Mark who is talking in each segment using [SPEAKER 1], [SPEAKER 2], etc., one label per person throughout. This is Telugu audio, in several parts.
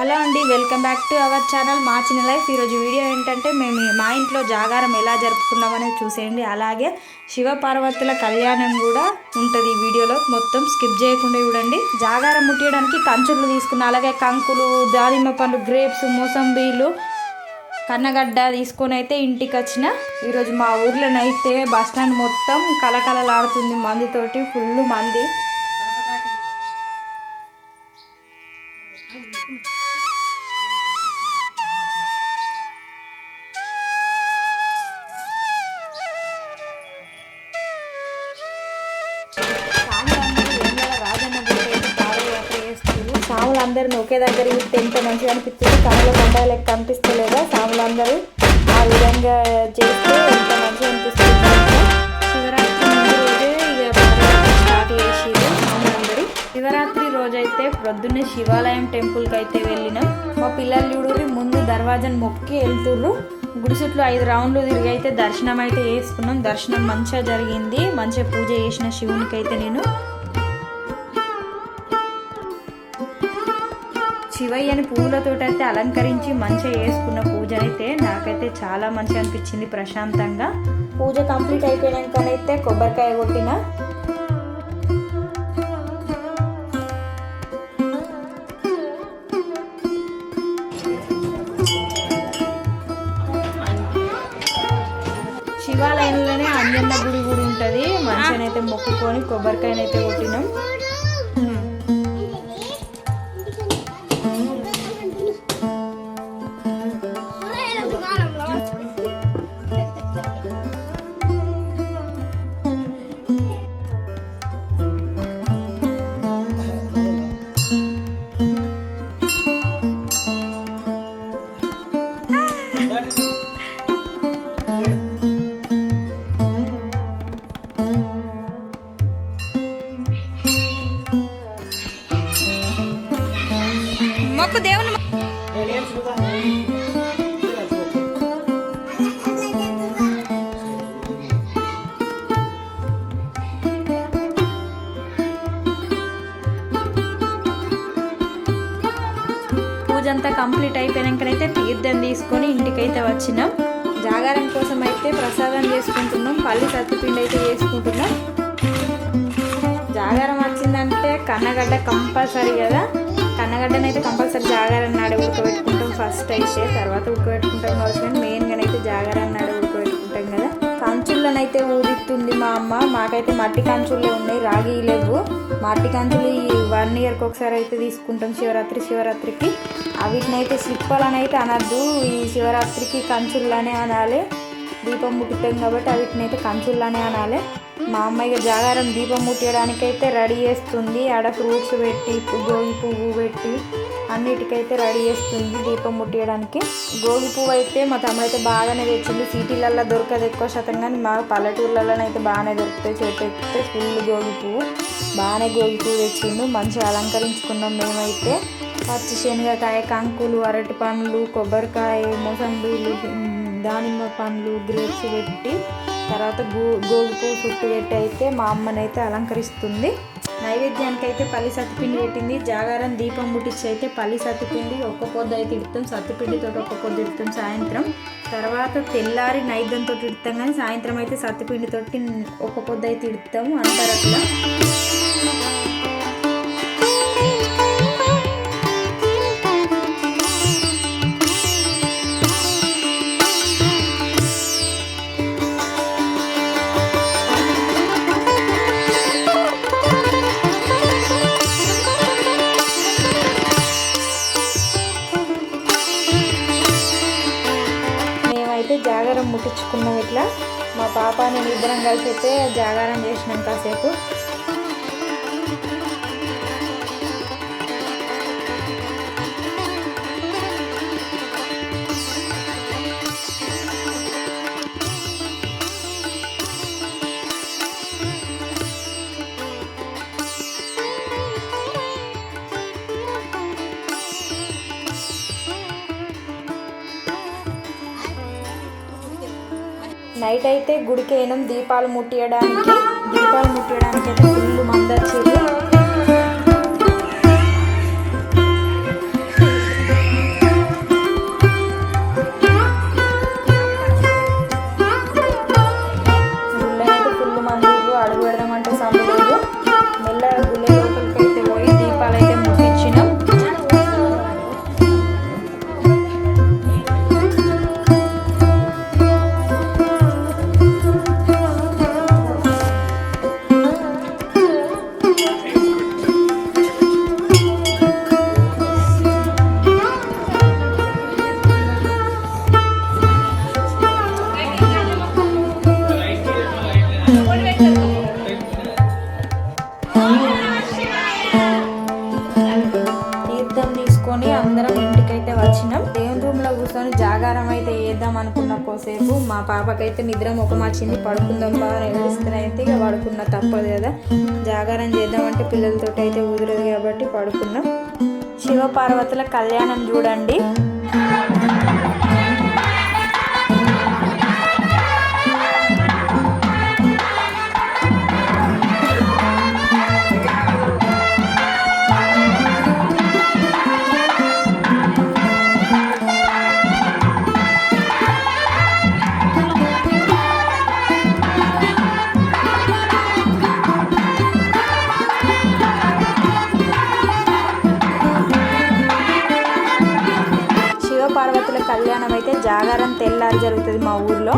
[SPEAKER 1] హలో అండి, welcome back to our channel మా చిన్న లైఫ్. ఈరోజు వీడియో ఏంటంటే మేము మా ఇంట్లో జాగారం ఎలా జరుపుకున్నామనేది చూసేయండి. అలాగే శివ పార్వతుల కళ్యాణం కూడా ఉంటుంది ఈ వీడియోలో, మొత్తం స్కిప్ చేయకుండా చూడండి. జాగారం ముట్టియడానికి కంచులు తీసుకున్న, అలాగే కంకులు, దానిమ్మ పండ్లు, గ్రేప్స్, మోసంబీలు, కన్నగడ్డ తీసుకొని అయితే ఇంటికి వచ్చిన. ఈరోజు మా ఊర్లోనైతే బస్ స్టాండ్ మొత్తం కలకలలాడుతుంది మందితోటి, ఫుల్ మంది. సాములందరిని ఒకే దగ్గర ఇస్తే ఎంత మంచిగా అనిపిస్తుంది. కనుల పండుగ లెక్క అనిపిస్తలేదా? సాములందరూ ఆ విధంగా చేస్తే ఎంత మంచిగా అనిపిస్తుంది. శివరాత్రి ముందు రోజే ఇక స్టార్ట్ చేసేది సాములందరూ. శివరాత్రి రోజైతే ప్రొద్దున్నే శివాలయం టెంపుల్కి అయితే వెళ్ళినాం. మా పిల్లలు చూడూరి ముందు దర్వాజాను మొక్కి వెళ్తుర్రు. గుడి చుట్టూ 5 రౌండ్లు తిరిగి అయితే దర్శనం అయితే చేసుకున్నాం. దర్శనం మంచిగా జరిగింది. మంచిగా పూజ చేసిన శివునికి అయితే నేను. శివయ్యని పువ్వులతో అయితే అలంకరించి మంచిగా చేసుకున్న పూజ అయితే నాకైతే చాలా మంచిగా అనిపించింది, ప్రశాంతంగా. పూజ కంప్లీట్ అయిపోయినాకనైతే కొబ్బరికాయ కొట్టిన. శివాలయంలోనే అంజన్న గుడి కూడా ఉంటుంది. మంచిగానైతే మొక్కుకొని కొబ్బరికాయనైతే కొట్టినాం. మొక్కు దేవుని పూజ అంతా కంప్లీట్ అయిపోయాకనైతే తీర్థం తీసుకొని ఇంటికైతే వచ్చినాం. జాగారం కోసం అయితే ప్రసాదం చేసుకుంటున్నాం. పల్లి సత్తుపిండి అయితే చేసుకుంటున్నాం. జాగారం వచ్చిందంటే కన్నగడ్డ కంపల్సరీ కదా. కన్నగడ్డనైతే కంపల్సరీ జాగారం నాడే ఉడకబెట్టుకుంటాం ఫస్ట్ అయితే, తర్వాత ఉడకబెట్టుకుంటాం కావచ్చు. కానీ మెయిన్గానైతే జాగారం నాడే ఉడకబెట్టుకుంటాం కదా. కంచుల్లోనైతే ఊదిస్తుంది మా అమ్మ. మాకైతే మట్టి కంచులే ఉన్నాయి, రాగి లేవు. మట్టి కంచులు ఈ 1 ఇయర్కి ఒకసారి అయితే తీసుకుంటాం శివరాత్రికి. వీటినైతే శిల్పాలని అయితే అనద్దు, ఈ శివరాత్రికి కంచుల్లానే అనాలి. దీపం ముట్టుతాం కాబట్టి వీటినైతే కంచుల్లానే అనాలి. మా అమ్మాయిగా జాగారం దీపం ముట్టడానికైతే రెడీ చేస్తుంది. ఆడ ఫ్రూట్స్ పెట్టి, గోగి పువ్వు పెట్టి అన్నిటికైతే రెడీ చేస్తుంది దీపం ముట్టడానికి. గోగి పువ్వు అయితే మా తమ్ముడైతే బాగానే తెచ్చింది. సిటీలల్లో దొరకదు ఎక్కువ శాతం, కానీ మా పల్లెటూర్లలోనైతే బాగానే దొరుకుతాయి. చెట్టు ఎక్కితే ఫుల్ గోగి పువ్వు, బాగానే గోగి పువ్వు తెచ్చిండు. మంచిగా అలంకరించుకున్నాం మేమైతే. పచ్చి శనగకాయ, కంకులు, అరటి పండ్లు, కొబ్బరికాయ, మోసంబీలు, దానిమ్మ పండ్లు, గ్రేప్స్ పెట్టి తర్వాత గోగి పువ్వు చుట్టు పెట్టి అయితే మా అమ్మనైతే అలంకరిస్తుంది. నైవేద్యానికి అయితే పల్లి సత్తుపిండి పెట్టింది. జాగారం దీపం ముట్టించి అయితే పల్లి సత్తుపిండి ఒక్క పొద్దు అయితే ఇడతాం. సత్తుపిండితో ఒక్క పొద్దు ఇడతాం సాయంత్రం. తర్వాత తెల్లారి నైవేద్యంతో ఇడతాం, కానీ సాయంత్రం అయితే సత్తుపిండితోటి ఒక్క పొద్దు అయితే ఇడతాము అంటారు అట్లా. జాగారం ముట్టించుకున్నాం ఇట్లా. మా పాప నేను ఇద్దరం కలిసి అయితే జాగారం చేసినాం కాసేపు. నైట్ అయితే గుడికి అయినాం దీపాలు ముట్టియడానికి. అయితే ఫుల్ మంది వచ్చేది. పాపకైతే నిద్ర ముఖం వచ్చింది, పడుకుందాం బాగా నిద్రిస్తున్నాయితే ఇక పడుకున్నా, తప్పదు కదా, జాగారం చేద్దామంటే పిల్లలతో అయితే కుదరదు కాబట్టి పడుకున్నాం. శివపార్వతుల కళ్యాణం చూడండి. పార్వతుల కళ్యాణం అయితే జాగారం తెల్లారి జరుగుతుంది మా ఊర్లో.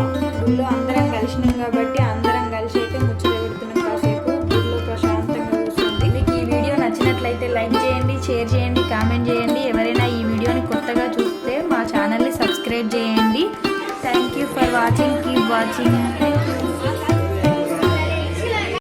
[SPEAKER 1] అందరం కలిసినాం కాబట్టి అందరం కలిసి అయితే ముచ్చట పెడుతున్నాం, కాసేపు ఊర్లో ప్రశాంతంగా కూర్చుంది. మీకు ఈ వీడియో నచ్చినట్లయితే లైక్ చేయండి, షేర్ చేయండి, కామెంట్ చేయండి. ఎవరైనా ఈ వీడియోని కొత్తగా చూస్తే మా ఛానల్ని సబ్స్క్రైబ్ చేయండి. Thank you for watching, keep watching.